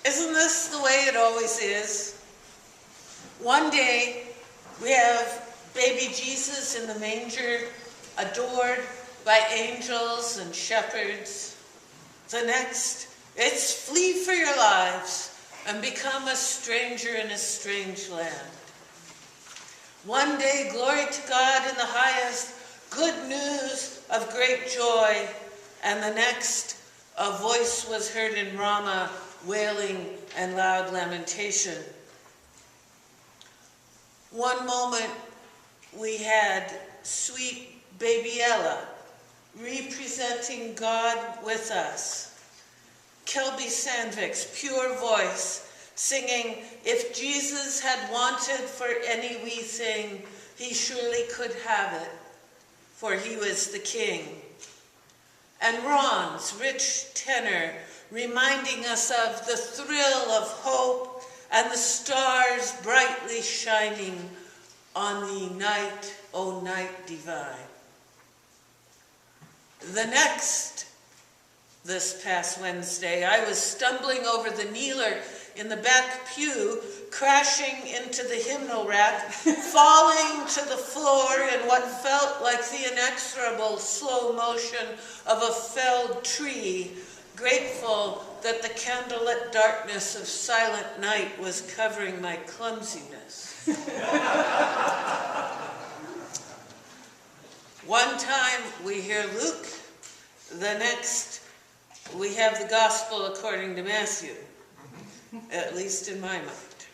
Isn't this the way it always is? One day we have baby Jesus in the manger, adored by angels and shepherds. The next, it's flee for your lives and become a stranger in a strange land. One day, glory to God in the highest, good news of great joy, and the next, a voice was heard in Ramah, wailing and loud lamentation. One moment we had sweet baby Ella representing God with us. Kelby Sandvik's pure voice singing, if Jesus had wanted for any wee thing, he surely could have it, for he was the king. And Ron's rich tenor reminding us of the thrill of hope and the stars brightly shining on the night, O night divine. The next, this past Wednesday, I was stumbling over the kneeler in the back pew, crashing into the hymnal rack, falling to the floor in what felt like the inexorable slow motion of a felled tree, grateful that the candlelit darkness of silent night was covering my clumsiness. One time we hear Luke, the next we have the gospel according to Matthew, at least in my mind.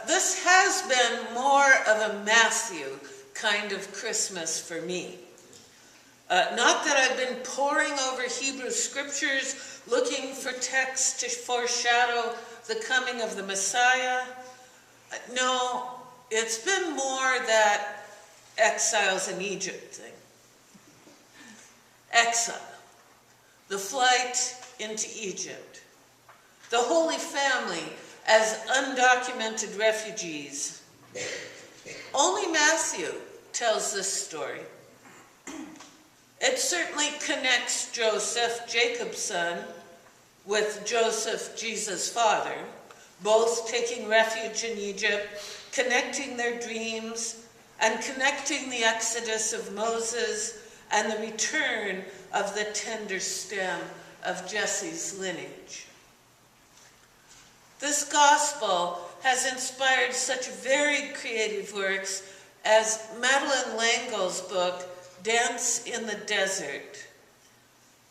This has been more of a Matthew kind of Christmas for me. Not that I've been poring over Hebrew scriptures, looking for texts to foreshadow the coming of the Messiah. No, it's been more that exiles in Egypt thing. Exile, the flight into Egypt, the Holy Family as undocumented refugees. Only Matthew tells this story. It certainly connects Joseph, Jacob's son, with Joseph, Jesus' father, both taking refuge in Egypt, connecting their dreams, and connecting the exodus of Moses and the return of the tender stem of Jesse's lineage. This gospel has inspired such varied creative works as Madeleine L'Engle's book, Dance in the Desert,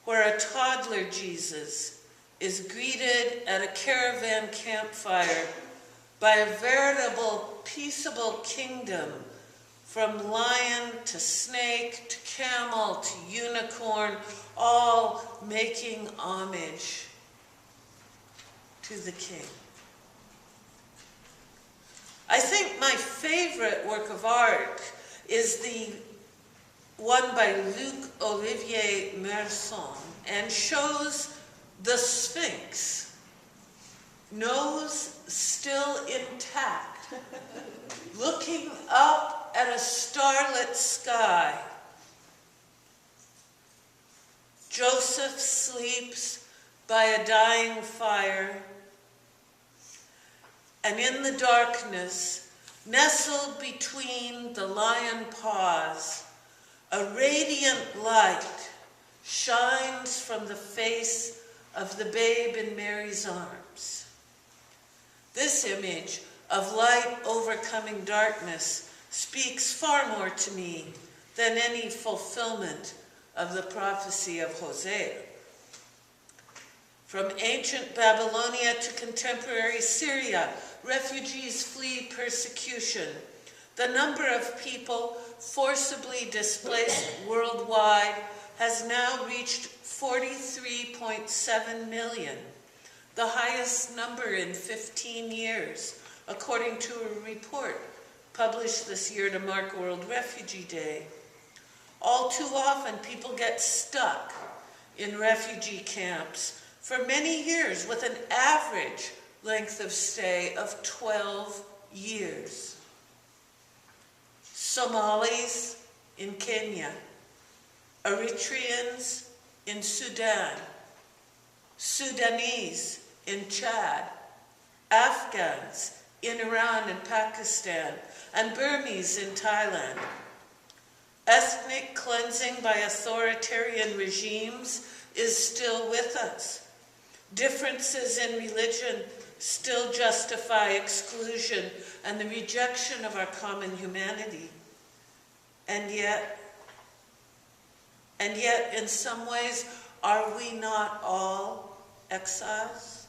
where a toddler Jesus is greeted at a caravan campfire by a veritable peaceable kingdom, from lion to snake to camel to unicorn, all making homage to the king. I think my favorite work of art is the one by Luc Olivier Merson, and shows the Sphinx, nose still intact, looking up at a starlit sky. Joseph sleeps by a dying fire, and in the darkness, nestled between the lion paws, a radiant light shines from the face of the babe in Mary's arms. This image of light overcoming darkness speaks far more to me than any fulfillment of the prophecy of Hosea. From ancient Babylonia to contemporary Syria, refugees flee persecution. The number of people forcibly displaced worldwide has now reached 43.7 million, the highest number in 15 years, according to a report published this year to mark World Refugee Day. All too often, people get stuck in refugee camps for many years, with an average length of stay of 12 years. Somalis in Kenya, Eritreans in Sudan, Sudanese in Chad, Afghans in Iran and Pakistan, and Burmese in Thailand. Ethnic cleansing by authoritarian regimes is still with us. Differences in religion still justify exclusion and the rejection of our common humanity. And yet, in some ways, are we not all exiles?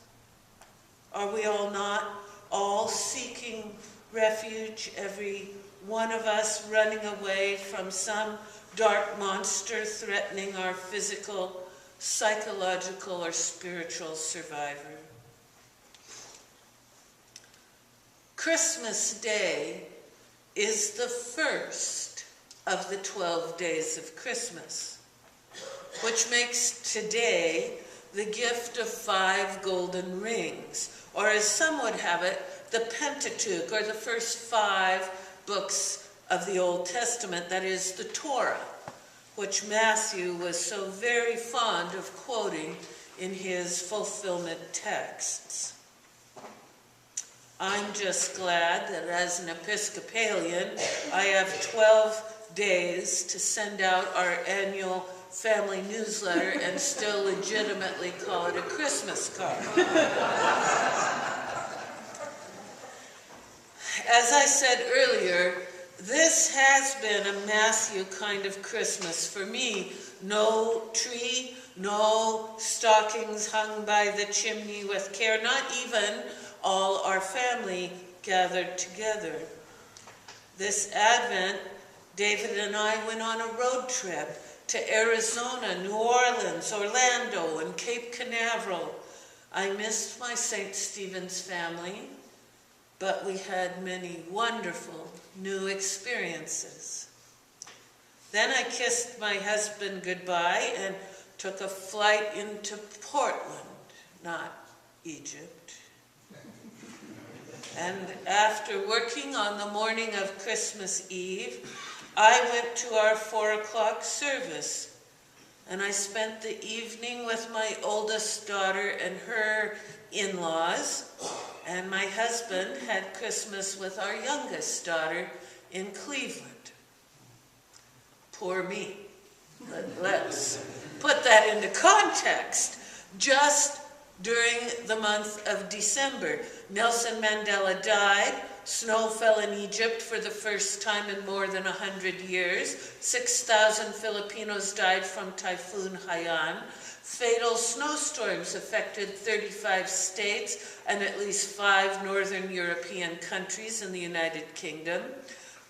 Are we all not all seeking refuge, every one of us running away from some dark monster threatening our physical, psychological, or spiritual survival? Christmas Day is the first of the 12 days of Christmas, which makes today the gift of 5 golden rings, or as some would have it, the Pentateuch, or the first 5 books of the Old Testament, that is, the Torah, which Matthew was so very fond of quoting in his fulfillment texts. I'm just glad that as an Episcopalian, I have 12 days to send out our annual family newsletter and still legitimately call it a Christmas card. As I said earlier, this has been a Matthew kind of Christmas for me. No tree, no stockings hung by the chimney with care, not even all our family gathered together. This Advent, David and I went on a road trip to Arizona, New Orleans, Orlando, and Cape Canaveral. I missed my St. Stephen's family, but we had many wonderful new experiences. Then I kissed my husband goodbye and took a flight into Portland, not Egypt. And after working on the morning of Christmas Eve, I went to our 4 o'clock service, and I spent the evening with my oldest daughter and her in-laws, and my husband had Christmas with our youngest daughter in Cleveland. Poor me. But let's put that into context. Just during the month of December, Nelson Mandela died. Snow fell in Egypt for the first time in more than 100 years. 6,000 Filipinos died from Typhoon Haiyan. Fatal snowstorms affected 35 states and at least 5 northern European countries in the United Kingdom.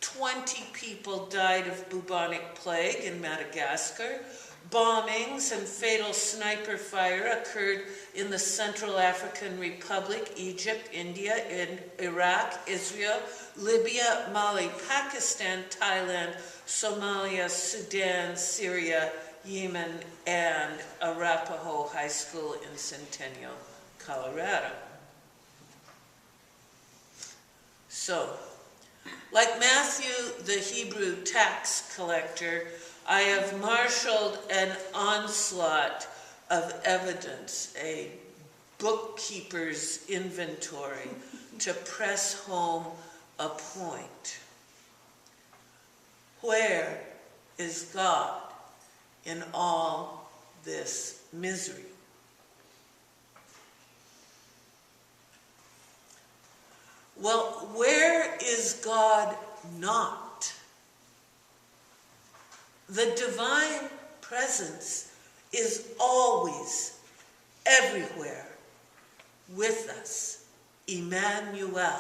20 people died of bubonic plague in Madagascar. Bombings and fatal sniper fire occurred in the Central African Republic, Egypt, India, in Iraq, Israel, Libya, Mali, Pakistan, Thailand, Somalia, Sudan, Syria, Yemen, and Arapahoe High School in Centennial, Colorado. So, like Matthew, the Hebrew tax collector, I have marshaled an onslaught of evidence, a bookkeeper's inventory, to press home a point. Where is God in all this misery? Well, where is God not? The divine presence is always, everywhere, with us. Emmanuel.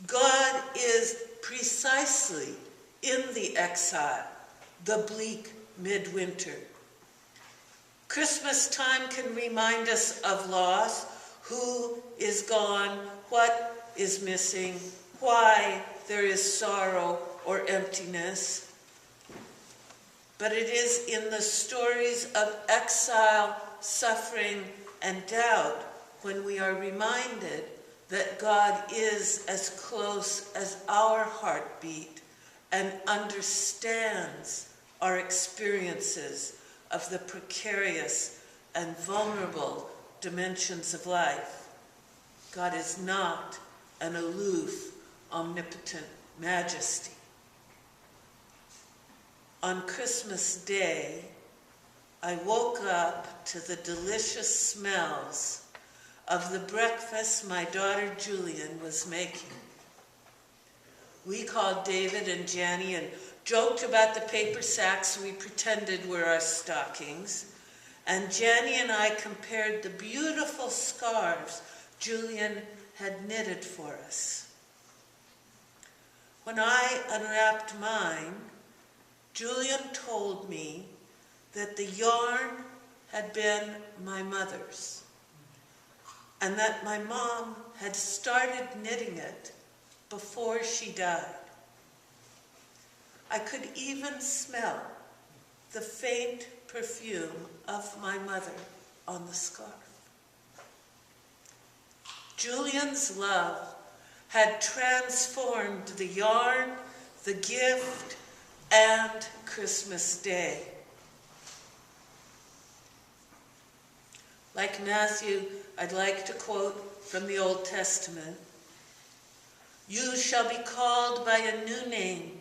God is precisely in the exile, the bleak midwinter. Christmas time can remind us of loss. Who is gone? What is missing? Why there is sorrow or emptiness? But it is in the stories of exile, suffering, and doubt when we are reminded that God is as close as our heartbeat and understands our experiences of the precarious and vulnerable dimensions of life. God is not an aloof, omnipotent majesty. On Christmas Day, I woke up to the delicious smells of the breakfast my daughter Julian was making. We called David and Janny and joked about the paper sacks we pretended were our stockings, and Janny and I compared the beautiful scarves Julian had knitted for us. When I unwrapped mine, Julian told me that the yarn had been my mother's, and that my mom had started knitting it before she died. I could even smell the faint perfume of my mother on the scarf. Julian's love had transformed the yarn, the gift, and Christmas Day. Like Matthew, I'd like to quote from the Old Testament. You shall be called by a new name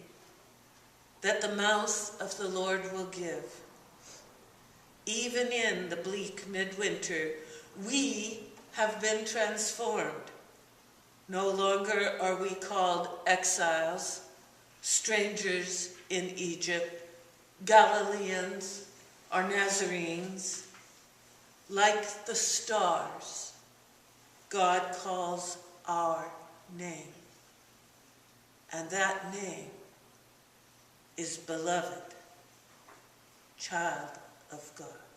that the mouth of the Lord will give. Even in the bleak midwinter, we have been transformed. No longer are we called exiles, strangers in Egypt, Galileans or Nazarenes. Like the stars, God calls our name. And that name is beloved, child of God.